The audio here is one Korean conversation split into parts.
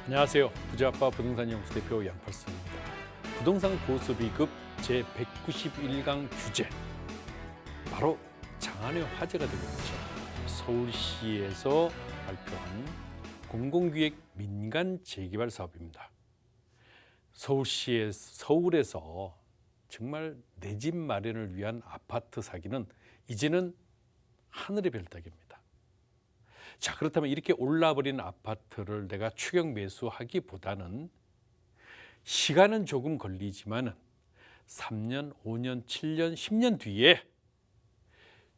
안녕하세요. 부자아빠 부동산 연구소 대표 양팔선입니다. 부동산 고수비급 제191강 규제, 바로 장안의 화제가 되고 있죠. 서울시에서 발표한 공공기획 민간 재개발 사업입니다. 서울에서 정말 내 집 마련을 위한 아파트 사기는 이제는 하늘의 별 따기입니다. 자, 그렇다면 이렇게 올라버린 아파트를 내가 추격 매수하기보다는 시간은 조금 걸리지만 3년, 5년, 7년, 10년 뒤에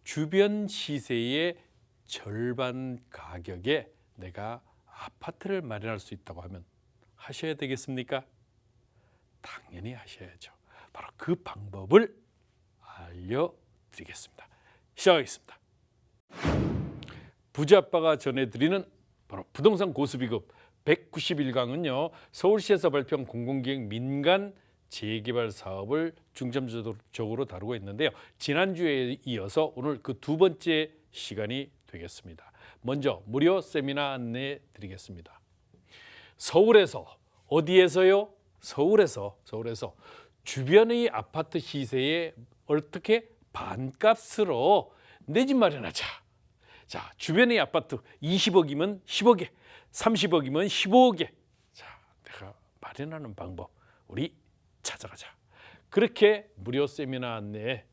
주변 시세의 절반 가격에 내가 아파트를 마련할 수 있다고 하면 하셔야 되겠습니까? 당연히 하셔야죠. 바로 그 방법을 알려드리겠습니다. 시작하겠습니다. 부자아빠가 전해드리는 바로 부동산 고수비급 191강은요, 서울시에서 발표한 공공기획 민간 재개발 사업을 중점적으로 다루고 있는데요. 지난주에 이어서 오늘 그 두 번째 시간이 되겠습니다. 먼저 무료 세미나 안내 드리겠습니다. 서울에서, 어디에서요? 서울에서 주변의 아파트 시세에 어떻게 반값으로 내 집 마련하자. 자, 주변의 아파트 20억이면 10억에, 30억이면 15억에. 자, 내가 마련하는 방법 우리 찾아가자. 그렇게 무료 세미나를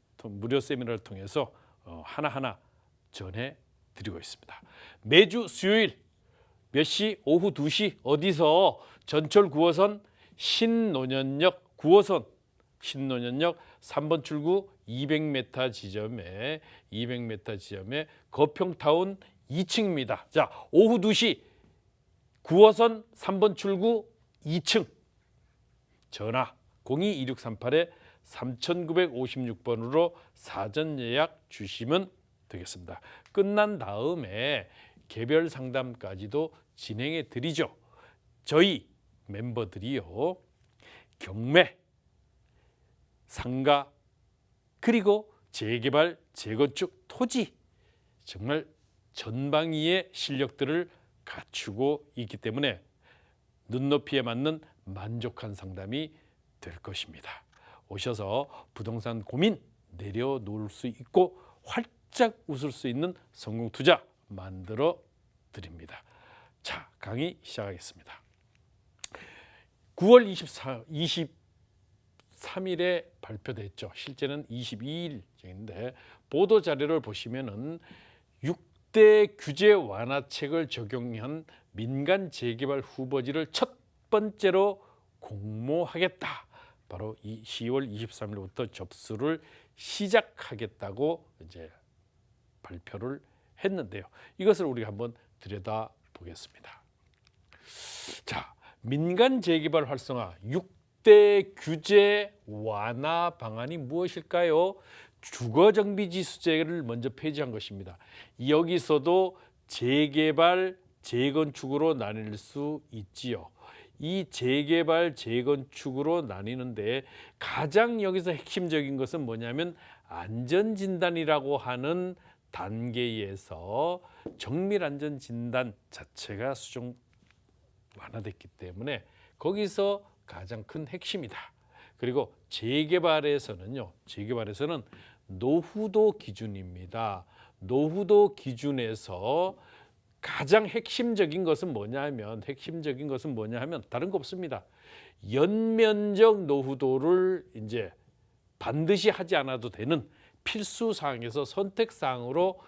통해서 하나하나 전해드리고 있습니다. 매주 수요일 몇 시? 오후 2시 어디서? 전철 9호선 신논현역 9호선 신논현역 3번 출구 200m 지점에 거평타운 2층입니다. 자, 오후 2시 9호선 3번 출구 2층 전화 02-2638-3956번으로 사전 예약 주시면 되겠습니다. 끝난 다음에 개별 상담까지도 진행해 드리죠. 저희 멤버들이요, 경매, 상가, 그리고 재개발, 재건축, 토지, 정말 전방위의 실력들을 갖추고 있기 때문에 눈높이에 맞는 만족한 상담이 될 것입니다. 오셔서 부동산 고민 내려놓을 수 있고 활짝 웃을 수 있는 성공 투자 만들어 드립니다. 자, 강의 시작하겠습니다. 9월 23일에 발표됐죠. 실제는 22일인데 보도 자료를 보시면은 6대 규제 완화책을 적용한 민간 재개발 후보지를 첫 번째로 공모하겠다. 바로 이 10월 23일부터 접수를 시작하겠다고 이제 발표를 했는데요. 이것을 우리가 한번 들여다 보겠습니다. 자, 민간 재개발 활성화 6대 규제 완화 방안이 무엇일까요? 주거정비지수제를 먼저 폐지한 것입니다. 여기서도 재개발, 재건축으로 나뉠 수 있지요. 이 재개발, 재건축으로 나뉘는데 가장 여기서 핵심적인 것은 뭐냐면 안전진단이라고 하는 단계에서 정밀안전진단 자체가 수정 완화됐기 때문에 거기서 가장 큰 핵심이다. 그리고 재개발에서는 노후도 기준입니다. 노후도 기준에서 가장 핵심적인 것은 뭐냐 하면 다른 거 없습니다. 연면적 노후도를 이제 반드시 하지 않아도 되는 필수 사항에서 선택 사항으로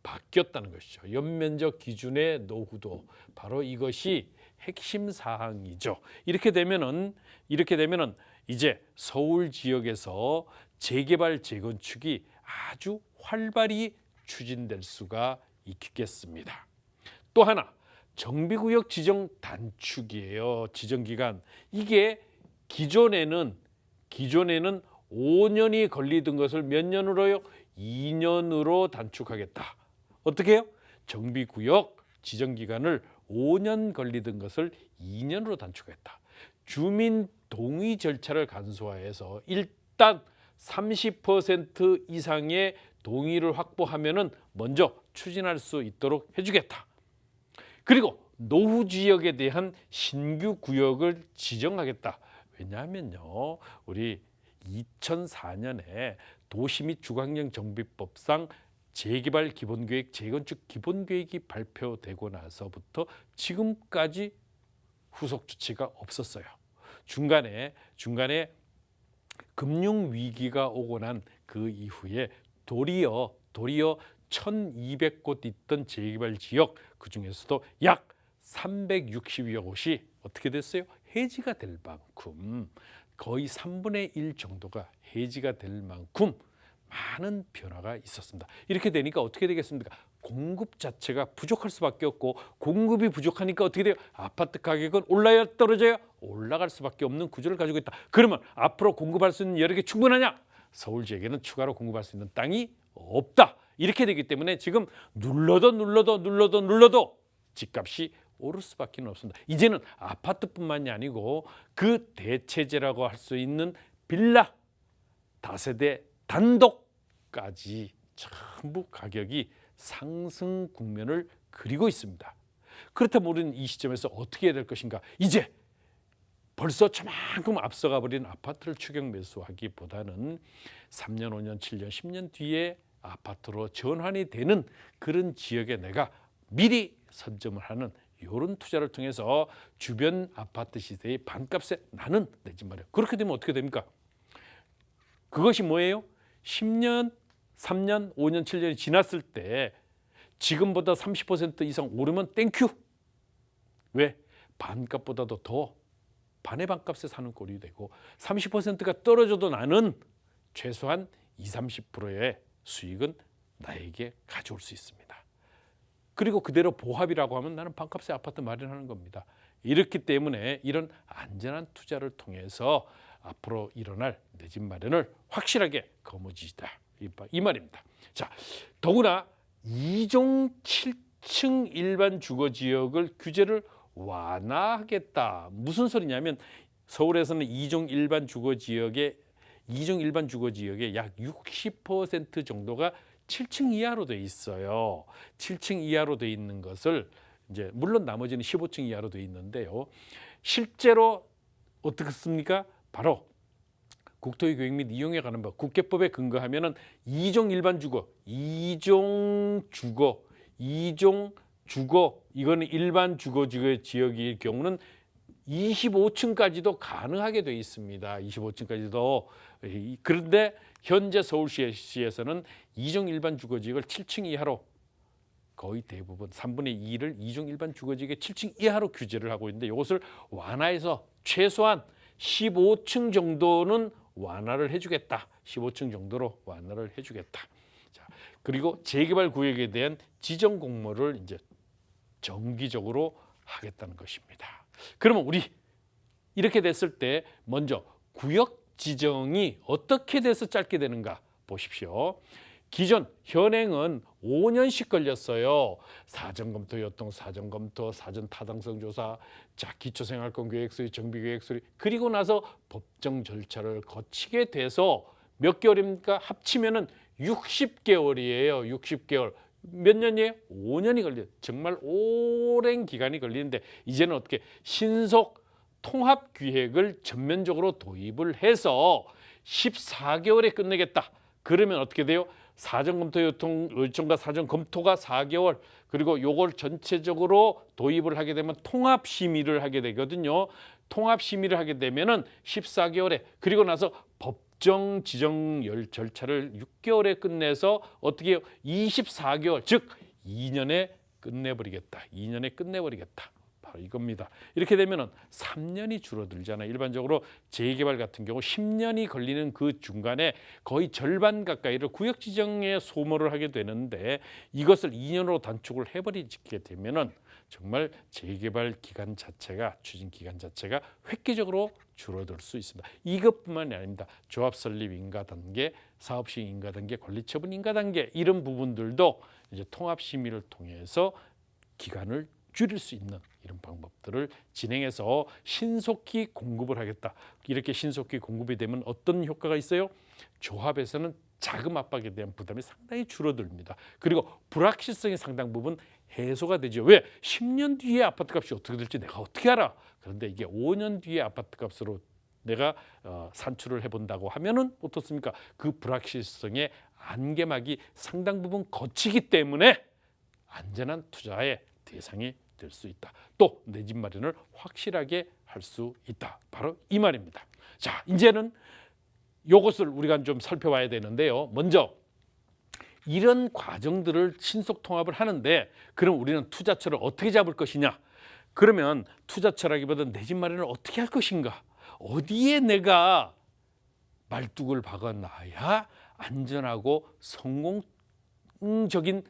바뀌었다는 것이죠. 연면적 기준의 노후도, 바로 이것이 핵심 사항이죠. 이렇게 되면은 이제 서울 지역에서 재개발, 재건축이 아주 활발히 추진될 수가 있겠습니다. 또 하나, 정비구역 지정 단축이에요. 지정 기간. 이게 기존에는 5년이 걸리던 것을 몇 년으로요? 2년으로 단축하겠다. 어떻게 해요? 정비구역 지정 기간을 5년 걸리던 것을 2년으로 단축했다. 주민 동의 절차를 간소화해서 일단 30% 이상의 동의를 확보하면은 먼저 추진할 수 있도록 해주겠다. 그리고 노후 지역에 대한 신규 구역을 지정하겠다. 왜냐하면요, 우리 2004년에 도시 및 주거환경 정비법상 재개발 기본계획, 재건축 기본계획이 발표되고 나서부터 지금까지 후속 조치가 없었어요. 중간에 금융 위기가 오고 난 그 이후에 도리어 1,200곳 있던 재개발 지역, 그 중에서도 약 360여 곳이 어떻게 됐어요? 해지가 될 만큼, 거의 3분의 1 정도가 해지가 될 만큼 많은 변화가 있었습니다. 이렇게 되니까 어떻게 되겠습니까? 공급 자체가 부족할 수밖에 없고, 공급이 부족하니까 어떻게 돼요? 아파트 가격은 올라야 떨어져요? 올라갈 수밖에 없는 구조를 가지고 있다. 그러면 앞으로 공급할 수 있는 여력이 충분하냐? 서울 지역에는 추가로 공급할 수 있는 땅이 없다. 이렇게 되기 때문에 지금 눌러도 집값이 오를 수밖에 없습니다. 이제는 아파트뿐만이 아니고 그 대체제라고 할 수 있는 빌라, 다세대, 단독까지 전부 가격이 상승 국면을 그리고 있습니다. 그렇다면 우리는 이 시점에서 어떻게 해야 될 것인가? 이제 벌써 저만큼 앞서가 버린 아파트를 추격 매수하기보다는 3년, 5년, 7년, 10년 뒤에 아파트로 전환이 되는 그런 지역에 내가 미리 선점을 하는 이런 투자를 통해서 주변 아파트 시세의 반값에 나는 내집 마련. 그렇게 되면 어떻게 됩니까? 그것이 뭐예요? 10년, 3년, 5년, 7년이 지났을 때 지금보다 30% 이상 오르면 땡큐. 왜? 반값보다도 더 반의 반값에 사는 꼴이 되고, 30%가 떨어져도 나는 최소한 20-30%의 수익은 나에게 가져올 수 있습니다. 그리고 그대로 보합이라고 하면 나는 반값에 아파트 마련하는 겁니다. 이렇기 때문에 이런 안전한 투자를 통해서 앞으로 일어날 내 집 마련을 확실하게 거머쥐다, 이 말입니다. 자, 더구나 2종 7층 일반 주거지역을 규제를 완화하겠다. 무슨 소리냐면 서울에서는 2종 일반 주거지역의 약 60% 정도가 7층 이하로 돼 있어요. 7층 이하로 돼 있는 것을 이제 물론 나머지는 15층 이하로 돼 있는데요. 실제로 어떻습니까? 바로 국토의 교육 및 이용에 관한 법 국계법에 근거하면은 2종 일반 주거, 2종 주거 이거는 일반 주거 지역일 경우는 25층까지도 가능하게 돼 있습니다. 25층까지도. 그런데 현재 서울시에서는 2종 일반 주거지역을 7층 이하로 거의 대부분 3분의 2를 2종 일반 주거지역의 7층 이하로 규제를 하고 있는데, 이것을 완화해서 최소한 15층 정도는 완화를 해주겠다. 15층 정도로 완화를 해주겠다. 자, 그리고 재개발 구역에 대한 지정 공모를 이제 정기적으로 하겠다는 것입니다. 그러면 우리 이렇게 됐을 때 먼저 구역 지정이 어떻게 돼서 짧게 되는가 보십시오. 기존 현행은 5년씩 걸렸어요. 사전검토, 요통 사전검토, 사전 타당성 조사, 자 기초생활권 계획서의 정비계획서를, 그리고 나서 법정 절차를 거치게 돼서 몇 개월입니까? 합치면은 60개월이에요. 60개월. 몇 년이에요? 5년이 걸려요. 정말 오랜 기간이 걸리는데, 이제는 어떻게 신속 통합 기획을 전면적으로 도입을 해서 14개월에 끝내겠다. 그러면 어떻게 돼요? 사전검토 요청과 사전검토가 4개월, 그리고 요걸 전체적으로 도입을 하게 되면 통합심의를 하게 되거든요. 통합심의를 하게 되면은 14개월에, 그리고 나서 법정 지정 절차를 6개월에 끝내서 어떻게 해요? 24개월, 즉 2년에 끝내버리겠다. 2년에 끝내버리겠다. 바로 이겁니다. 이렇게 되면은 3년이 줄어들잖아요. 일반적으로 재개발 같은 경우 10년이 걸리는 그 중간에 거의 절반 가까이를 구역 지정에 소모를 하게 되는데, 이것을 2년으로 단축을 해버리게 되면은 정말 재개발 기간 자체가, 추진 기간 자체가 획기적으로 줄어들 수 있습니다. 이것뿐만이 아닙니다. 조합 설립 인가 단계, 사업 시행 인가 단계, 관리 처분 인가 단계, 이런 부분들도 이제 통합 심의를 통해서 기간을 줄일 수 있는 이런 방법들을 진행해서 신속히 공급을 하겠다. 이렇게 신속히 공급이 되면 어떤 효과가 있어요? 조합에서는 자금 압박에 대한 부담이 상당히 줄어듭니다. 그리고 불확실성이 상당 부분 해소가 되죠. 왜? 10년 뒤에 아파트 값이 어떻게 될지 내가 어떻게 알아? 그런데 이게 5년 뒤에 아파트 값으로 내가 산출을 해본다고 하면은 어떻습니까? 그 불확실성의 안개막이 상당 부분 거치기 때문에 안전한 투자의 대상이 될 수 있다. 또 내 집 마련을 확실하게 할 수 있다. 바로 이 말입니다. 자, 이제는 이것을 우리가 좀 살펴봐야 되는데요. 먼저 이런 과정들을 신속 통합을 하는데 그럼 우리는 투자처를 어떻게 잡을 것이냐? 그러면 투자처라기보다는 내 집 마련을 어떻게 할 것인가? 어디에 내가 말뚝을 박아놔야 안전하고 성공적인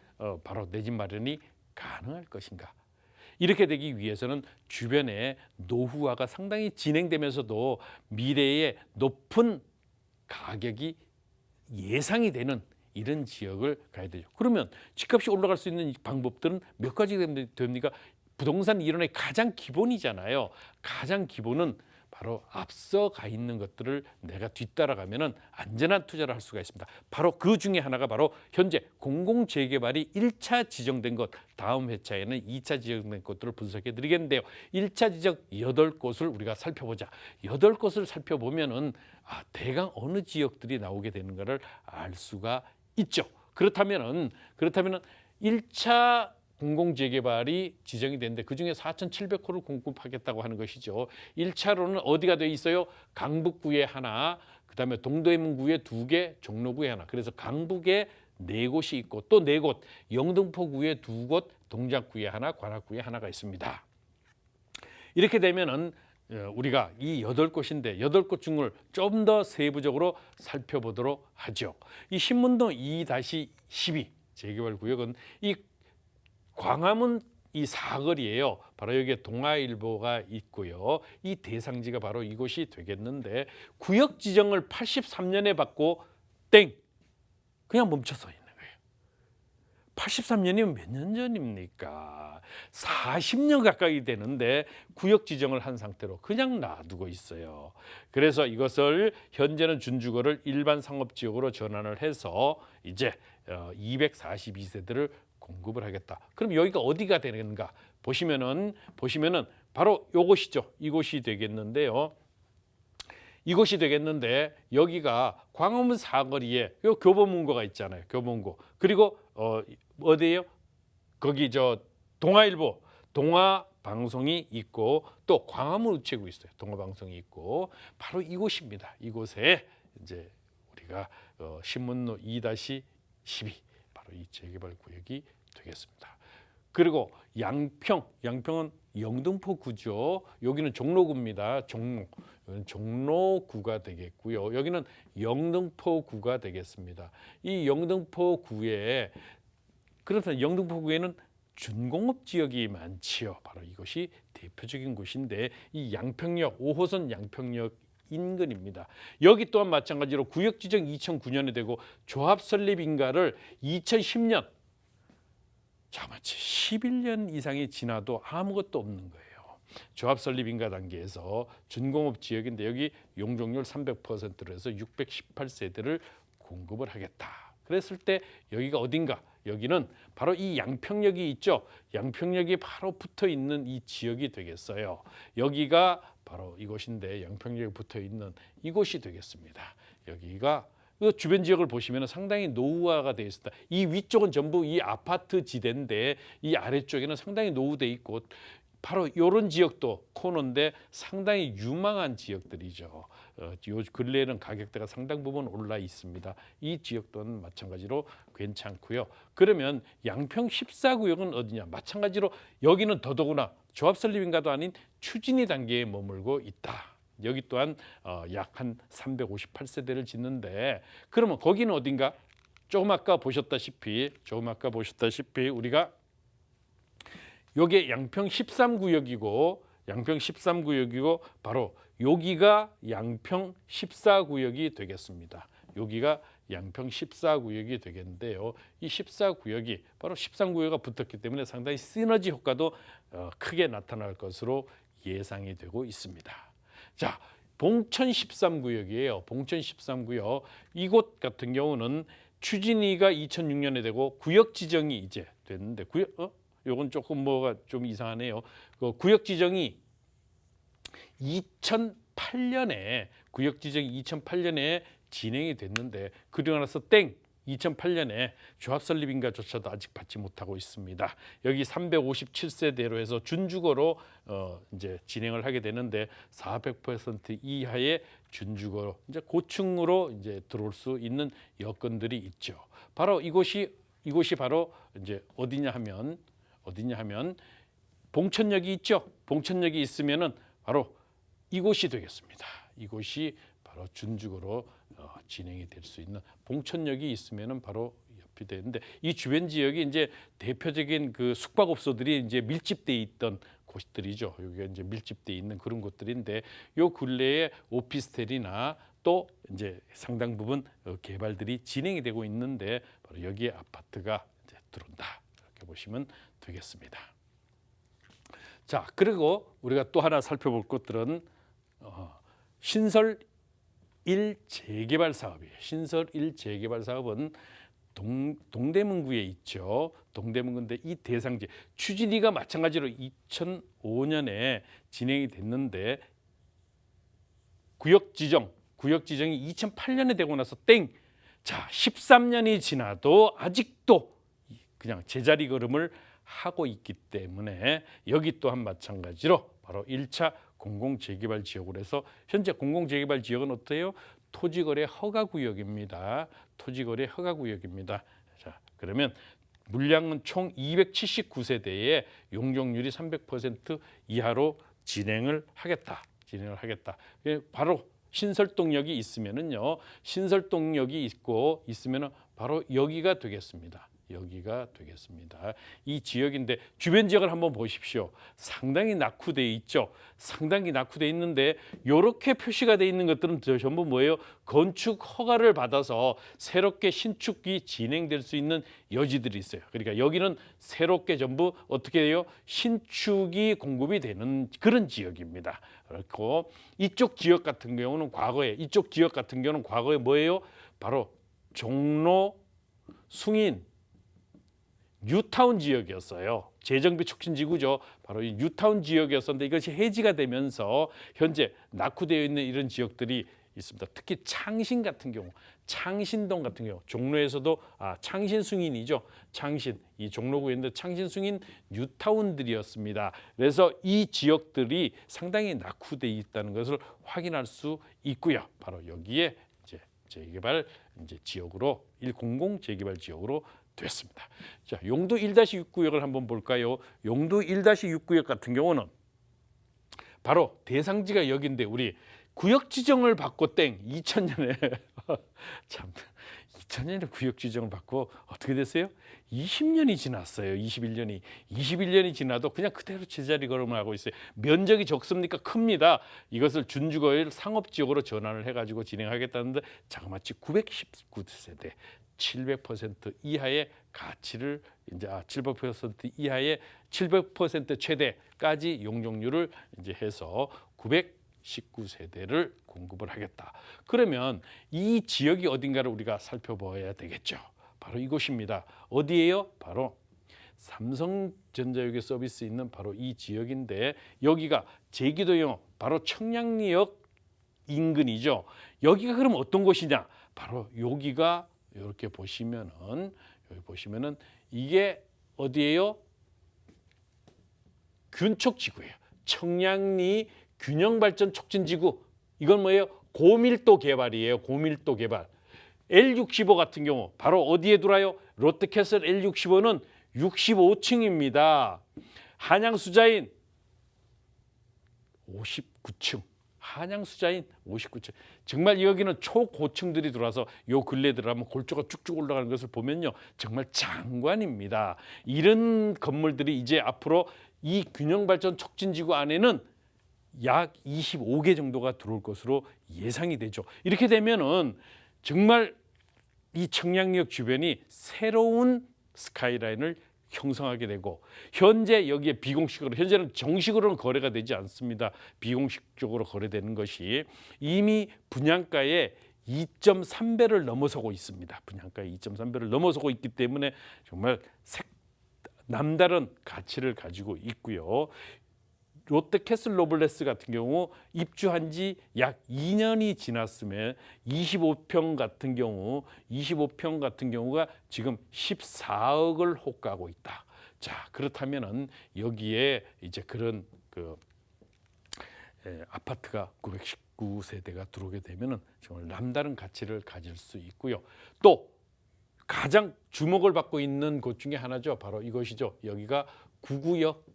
바로 내 집 마련이 가능할 것인가? 이렇게 되기 위해서는 주변에 노후화가 상당히 진행되면서도 미래의 높은 가격이 예상이 되는 이런 지역을 가야 되죠. 그러면 집값이 올라갈 수 있는 방법들은 몇 가지 됩니까? 부동산 이론의 가장 기본이잖아요. 가장 기본은 바로 앞서 가 있는 것들을 내가 뒤따라가면은 안전한 투자를 할 수가 있습니다. 바로 그 중에 하나가 바로 현재 공공재개발이 1차 지정된 것, 다음 회차에는 2차 지정된 것들을 분석해 드리겠는데요. 1차 지정 8곳을 우리가 살펴보자. 8곳을 살펴보면은 대강 어느 지역들이 나오게 되는가를 알 수가 있죠. 그렇다면은 1차 공공재개발이 지정이 됐는데 그중에 4,700호를 공급하겠다고 하는 것이죠. 1차로는 어디가 돼 있어요? 강북구에 하나, 그다음에 동대문구에 2개, 종로구에 하나. 그래서 강북에 4곳이 있고 또 4곳, 영등포구에 2곳, 동작구에 하나, 관악구에 하나가 있습니다. 이렇게 되면은 우리가 이 8곳인데 8곳 중을 좀 더 세부적으로 살펴보도록 하죠. 이 신문동 2-12 재개발구역은 이 광화문 이 사거리예요. 바로 여기에 동아일보가 있고요. 이 대상지가 바로 이곳이 되겠는데 구역 지정을 83년에 받고 땡 그냥 멈춰서 있는 거예요. 83년이면 몇 년 전입니까? 40년 가까이 되는데 구역 지정을 한 상태로 그냥 놔두고 있어요. 그래서 이것을 현재는 준주거를 일반 상업지역으로 전환을 해서 이제 242세대를 공급을 하겠다. 그럼 여기가 어디가 되는가? 보시면은 바로 요것이죠. 이곳이 되겠는데요. 이곳이 되겠는데 여기가 광화문 사거리에 요 교보문고가 있잖아요. 교보문고. 그리고 어디예요? 거기 동아일보, 동아방송이 있고 또 광화문 우체국 있어요. 동아방송이 있고 바로 이곳입니다. 이곳에 이제 우리가 신문로 2-12 바로 이 재개발 구역이 되겠습니다. 그리고 양평은 영등포구죠. 여기는 종로구입니다. 여기는 종로구가 되겠고요. 여기는 영등포구가 되겠습니다. 이 영등포구에 그렇다면 영등포구에는 준공업 지역이 많지요. 바로 이것이 대표적인 곳인데 이 양평역 5호선 양평역 인근입니다. 여기 또한 마찬가지로 구역 지정 2009년에 되고 조합 설립 인가를 2010년 자마치 11년 이상이 지나도 아무것도 없는 거예요. 조합 설립 인가 단계에서 준공업 지역인데 여기 용적률 300%로 해서 618세대를 공급을 하겠다. 그랬을 때 여기가 어딘가? 여기는 바로 이 양평역이 있죠. 양평역이 바로 붙어 있는 이 지역이 되겠어요. 여기가 바로 이곳인데 양평역에 붙어 있는 이곳이 되겠습니다. 여기가 주변 지역을 보시면 상당히 노후화가 되어 있습니다. 이 위쪽은 전부 이 아파트 지대인데 이 아래쪽에는 상당히 노후돼 있고 바로 이런 지역도 코너인데 상당히 유망한 지역들이죠. 요 근래에는 가격대가 상당 부분 올라 있습니다. 이 지역 또한 마찬가지로 괜찮고요. 그러면 양평 14구역은 어디냐? 마찬가지로 여기는 더더구나 조합 설립인가도 아닌 추진위 단계에 머물고 있다. 여기 또한 약 한 358세대를 짓는데 그러면 거기는 어딘가? 조금 아까 보셨다시피 우리가 요게 양평 13구역이고 바로 여기가 양평 14구역이 되겠습니다. 여기가 양평 14구역이 되겠는데요. 이 14구역이 바로 13구역과 붙었기 때문에 상당히 시너지 효과도 크게 나타날 것으로 예상이 되고 있습니다. 자, 봉천 13구역이에요. 봉천 13구역. 이곳 같은 경우는 추진위가 2006년에 되고 구역 지정이 이제 됐는데 요건 조금 뭐가 좀 이상하네요. 그 구역 지정이 2008년에 진행이 됐는데 그러고 나서 2008년에 조합 설립인가조차도 아직 받지 못하고 있습니다. 여기 357세대로 해서 준주거로 이제 진행을 하게 되는데 400% 이하의 준주거로 이제 고층으로 이제 들어올 수 있는 여건들이 있죠. 바로 이곳이 바로 이제 어디냐 하면 봉천역이 있죠. 봉천역이 있으면은 바로 이곳이 되겠습니다. 이곳이 바로 준주거로 진행이 될 수 있는 봉천역이 있으면은 바로 옆이 되는데 이 주변 지역이 이제 대표적인 그 숙박업소들이 이제 밀집돼 있던 곳들이죠. 여기가 이제 밀집돼 있는 그런 곳들인데 요 근래에 오피스텔이나 또 이제 상당 부분 개발들이 진행이 되고 있는데 바로 여기에 아파트가 이제 들어온다. 이렇게 보시면 되겠습니다. 자, 그리고 우리가 또 하나 살펴볼 것들은 신설 1 재개발 사업이에요. 신설 1 재개발 사업은 동대문구에 있죠. 동대문구인데 이 대상지 추진위가 마찬가지로 2005년에 진행이 됐는데 구역 지정이 2008년에 되고 나서 자 13년이 지나도 아직도 그냥 제자리 걸음을 하고 있기 때문에 여기 또한 마찬가지로 바로 1차 공공재개발 지역으로 해서 현재 공공재개발 지역은 어때요? 토지거래 허가구역입니다. 토지거래 허가구역입니다. 자, 그러면 물량은 총 279세대에 용적률이 300% 이하로 진행을 하겠다. 바로 신설동역이 있으면은요. 신설동역이 있으면은 바로 여기가 되겠습니다. 이 지역인데 주변 지역을 한번 보십시오. 상당히 낙후돼 있죠. 상당히 낙후돼 있는데 이렇게 표시가 돼 있는 것들은 전부 뭐예요? 건축 허가를 받아서 새롭게 신축이 진행될 수 있는 여지들이 있어요. 그러니까 여기는 새롭게 전부 어떻게 돼요? 신축이 공급이 되는 그런 지역입니다. 그렇고 이쪽 지역 같은 경우는 과거에 뭐예요? 바로 종로, 숭인, 뉴타운 지역이었어요. 재정비 촉진지구죠. 바로 이 뉴타운 지역이었었는데 이것이 해지가 되면서 현재 낙후되어 있는 이런 지역들이 있습니다. 특히 창신 같은 경우, 창신동 같은 경우, 종로에서도 창신숭인이죠. 창신, 이 종로구에 있는 창신숭인 뉴타운들이었습니다. 그래서 이 지역들이 상당히 낙후되어 있다는 것을 확인할 수 있고요. 바로 여기에 이제 재개발 지역으로 1공공 재개발 지역으로 됐습니다. 자, 용도 1-6 구역을 한번 볼까요? 용도 1-6 구역 같은 경우는 바로 대상지가 여기인데 우리 구역 지정을 받고 2000년에 참 2000년에 구역 지정을 받고 어떻게 됐어요? 20년이 지났어요. 21년이 지나도 그냥 그대로 제자리 걸음을 하고 있어요. 면적이 적습니까? 큽니다. 이것을 준주거의 상업지역으로 전환을 해가지고 진행하겠다는데 자그마치 919세대 700% 이하의 가치를 이제 700% 이하의 700% 최대까지 용적률을 이제 해서 919세대를 공급을 하겠다. 그러면 이 지역이 어딘가를 우리가 살펴봐야 되겠죠. 바로 이곳입니다. 어디예요? 바로 삼성전자역에 서비스 있는 바로 이 지역인데 여기가 제기도역 바로 청량리역 인근이죠. 여기가 그럼 어떤 곳이냐? 바로 여기가 이렇게 보시면은 이게 어디예요? 균촉지구예요. 청량리 균형발전 촉진지구. 이건 뭐예요? 고밀도 개발이에요. 고밀도 개발. L65 같은 경우 바로 어디에 들어와요? 롯데캐슬 L65는 65층입니다. 한양수자인 59층. 한양수자인 59층. 정말 여기는 초고층들이 들어와서 요 근래 들어가면 골조가 쭉쭉 올라가는 것을 보면요. 정말 장관입니다. 이런 건물들이 이제 앞으로 이 균형발전 촉진지구 안에는 약 25개 정도가 들어올 것으로 예상이 되죠. 이렇게 되면은 정말 이 청량리역 주변이 새로운 스카이라인을 형성하게 되고 현재 여기에 비공식으로 현재는 정식으로는 거래가 되지 않습니다. 비공식적으로 거래되는 것이 이미 분양가의 2.3배를 넘어서고 있습니다. 분양가의 2.3배를 넘어서고 있기 때문에 정말 남다른 가치를 가지고 있고요. 롯데캐슬러블레스 같은 경우 입주한 지 약 2년이 지났음에 25평 같은 경우가 지금 14억을 호가하고 있다. 자, 그렇다면은 여기에 이제 그런 아파트가 919세대가 들어오게 되면은 정말 남다른 가치를 가질 수 있고요. 또 가장 주목을 받고 있는 곳 중에 하나죠. 바로 이것이죠. 여기가 구구역.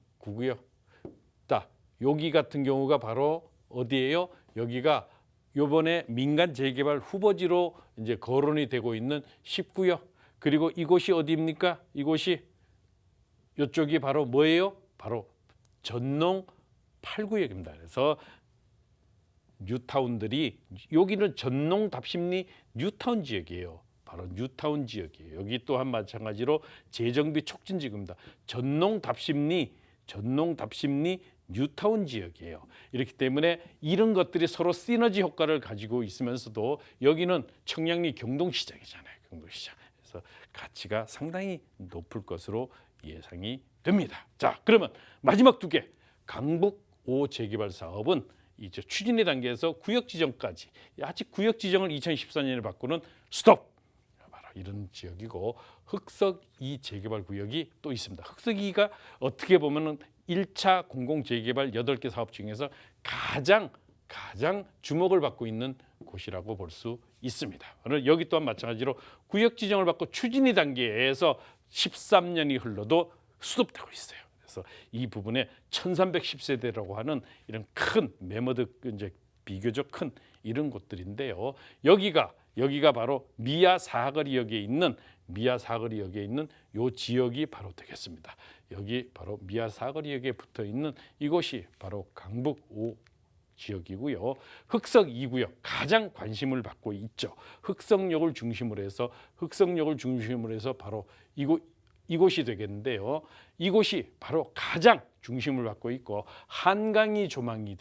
자, 여기 같은 경우가 바로 어디예요? 여기가 요번에 민간 재개발 후보지로 이제 거론이 되고 있는 10구역. 그리고 이곳이 어디입니까? 이곳이 이쪽이 바로 뭐예요? 바로 전농 8구역입니다. 그래서 뉴타운들이 여기는 전농 답심리 뉴타운 지역이에요. 바로 뉴타운 지역이에요. 여기 또한 마찬가지로 재정비 촉진 지구입니다. 전농 답심리 뉴타운 지역이에요. 이렇기 때문에 이런 것들이 서로 시너지 효과를 가지고 있으면서도 여기는 청량리 경동시장이잖아요. 경동시장. 그래서 가치가 상당히 높을 것으로 예상이 됩니다. 자, 그러면 마지막 두 개. 강북 5 재개발 사업은 이제 추진의 단계에서 구역 지정까지, 아직 구역 지정을 2014년에 바꾸는 스톱. 바로 이런 지역이고, 흑석 2 재개발 구역이 또 있습니다. 흑석 2가 어떻게 보면은 1차 공공 재개발 8개 사업 중에서 가장 주목을 받고 있는 곳이라고 볼 수 있습니다. 오늘 여기 또한 마찬가지로 구역 지정을 받고 추진의 단계에서 13년이 흘러도 수습되고 있어요. 그래서 이 부분에 1310세대라고 하는 이런 큰 매머드 이제 비교적 큰 이런 곳들인데요. 여기가 바로 미아 사거리역에 있는 요 지역이 바로 되겠습니다. 여기 바로 미아 사거리역에 붙어 있는 이곳이 바로 강북 5 지역이고요. 흑석 2구역 가장 관심을 받고 있죠. 흑석역을 중심으로 해서 바로 이곳이 되겠는데요. 이곳이 바로 가장 중심을 받고 있고 한강이 조망이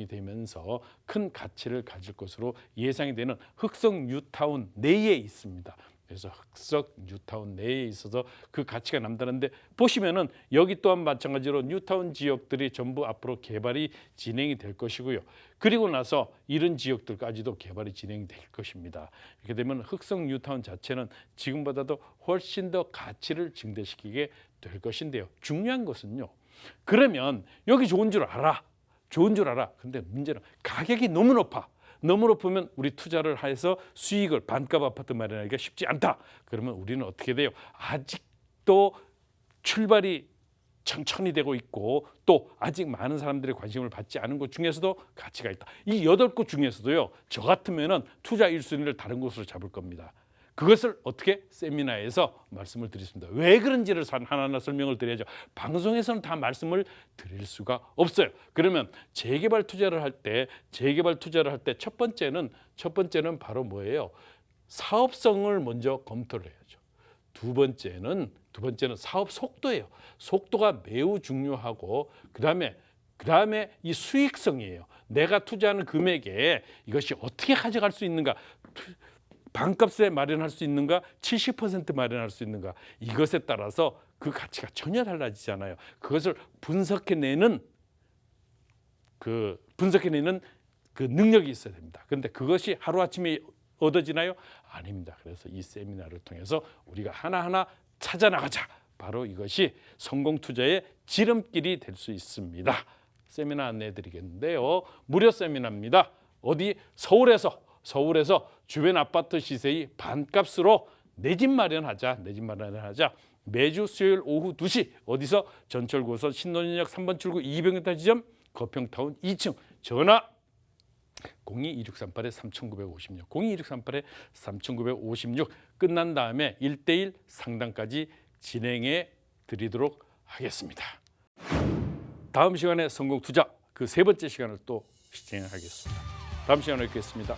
되면서 큰 가치를 가질 것으로 예상이 되는 흑석 뉴타운 내에 있습니다. 그래서 흑석 뉴타운 내에 있어서 그 가치가 남다른데, 보시면은 여기 또한 마찬가지로 뉴타운 지역들이 전부 앞으로 개발이 진행이 될 것이고요. 그리고 나서 이런 지역들까지도 개발이 진행이 될 것입니다. 이렇게 되면 흑석 뉴타운 자체는 지금보다도 훨씬 더 가치를 증대시키게 될 것인데요. 중요한 것은요. 그러면 여기 좋은 줄 알아. 근데 문제는 가격이 너무 높으면 우리 투자를 해서 수익을 반값 아파트 마련하기가 쉽지 않다. 그러면 우리는 어떻게 돼요? 아직도 출발이 천천히 되고 있고 또 아직 많은 사람들의 관심을 받지 않은 곳 중에서도 가치가 있다. 이 8곳 중에서도요. 저 같으면은 투자 1순위를 다른 곳으로 잡을 겁니다. 그것을 어떻게 세미나에서 말씀을 드렸습니다. 왜 그런지를 하나하나 설명을 드려야죠. 방송에서는 다 말씀을 드릴 수가 없어요. 그러면 재개발 투자를 할 때 첫 번째는 바로 뭐예요? 사업성을 먼저 검토를 해야죠. 두 번째는 사업 속도예요. 속도가 매우 중요하고 그다음에 이 수익성이에요. 내가 투자하는 금액에 이것이 어떻게 가져갈 수 있는가? 반값에 마련할 수 있는가, 70% 마련할 수 있는가, 이것에 따라서 그 가치가 전혀 달라지잖아요. 그것을 분석해내는 그 능력이 있어야 됩니다. 그런데 그것이 하루아침에 얻어지나요? 아닙니다. 그래서 이 세미나를 통해서 우리가 하나하나 찾아나가자. 바로 이것이 성공 투자의 지름길이 될 수 있습니다. 세미나 안내해 드리겠는데요. 무료 세미나입니다. 어디? 서울에서 주변 아파트 시세의 반값으로 내 집 마련하자. 매주 수요일 오후 2시 어디서? 전철고속 신논현역 3번 출구 200m 지점 거평타운 2층. 전화 02-2638-3956 02-2638-3956 끝난 다음에 1:1 상담까지 진행해 드리도록 하겠습니다. 다음 시간에 성공 투자 그 세 번째 시간을 또 진행하겠습니다. 다음 시간에 뵙겠습니다.